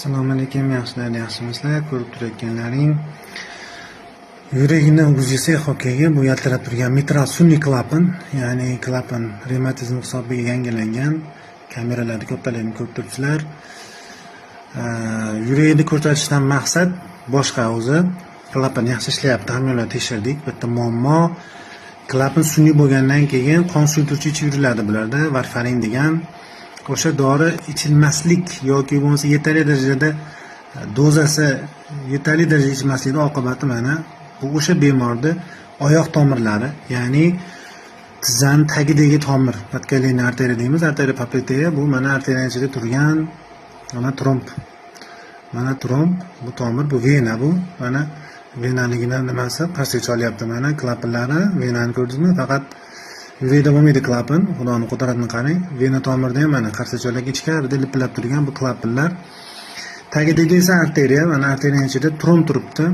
Assalomu alaykum, yaxshimisizlar? Ko'rib turayotganlaring yuragini o'zisi hokaga bu yaltirab turgan mitral sun'iy klapan, ya'ni klapan revmatizm hisobiga yangilangan. Kameralarni ko'ptalarni ko'rib turibsizlar. Yuragini ko'rsatishdan maqsad boshqa, o'zi klapan yaxshi ishlayapti, hammalar tekshirdik. Bitta muammo, klapan sun'iy bo'lgandan keyin qon suyultiruvchi ichib yuriladi bularda, varfarin degan. O'sha dori ichilmaslik yoki bo'lmasa yetarli darajada dozasi yetarli darajada ichilmasligi oqibati mana bu o'sha bemorda oyoq tomirlari, ya'ni tizzani tagidagi tomir, podkoleniya arteriya deymiz, arteriya popliteya, bu mana arteriyaning ichida turgan mana tromb. Mana tromb, bu tomir, bu vena, bu mana venaligidan nimasi qarshi olyapti, mana klapanlari, venani ko'rdingizmi? Faqat yurakda bo'lmaydi klapan, xudoning qudratini qarang. Vena tomirda ham mana qarsacho'lak ichkarida lipillab turgan bu klapanlar. Tagidagi esa arteriya, mana arteriyaning ichida tromb turibdi.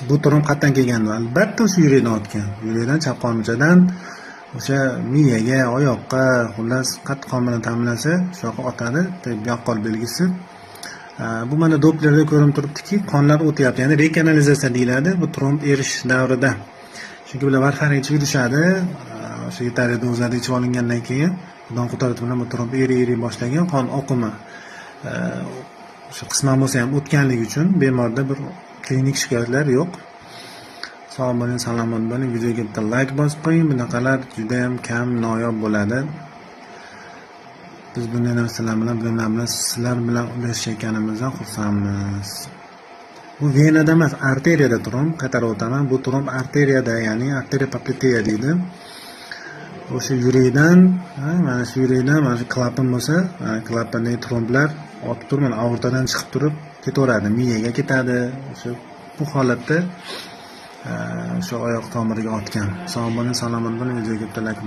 Bu tromb qayerdan kelgandi? Albatta o'sha yurakdan o'tgan. Yurakdan chap qo'lmuchadan o'sha miyaga, oyoqqa, xullas qattiq qon bilan ta'minlansa, shu yoqqa o'tadi, yaqqol belgisi. Bu mana Dopplerda ko'rinib turibdiki, qonlar o'tyapti, ya'ni rekanalizatsiya deyiladi bu tromb erish davrida. Chunki bular varfarin ichib yurishadi, o'sha yetarli dozada ichib olingandan keyin xudoning qudrati bilan bu tromb eriy boshlagan, qon oqimi o'sha qisman bo'lsa ham o'tganligi uchun bemorda bir klinik shikoyatlar yo'q. Sog' bo'ling, salomat bo'ling. Videoga bitta like bosib qo'ying. Bunaqalar juda ham kam, noyob bo'ladi. Biz bunday narsalar bilan sizlar bilan ulashayotganimizdan xursandmiz. Bu venada emas, arteriyada tromb, qaytarib o'taman. Bu tromb arteriyada, ya'ni arteriya popliteya deydi. O'sha yurakdan, mana shu yurakdan, mana shu klapan bo'lsa, klapandagi tromblar o'tib turib, mana aortadan chiqib turib ketaveradi, miyaga ketadi. O'sha bu holatda o'sha oyoq tomiriga otgan. Sog' bo'ling, salomat bo'ling. Videoga bitta like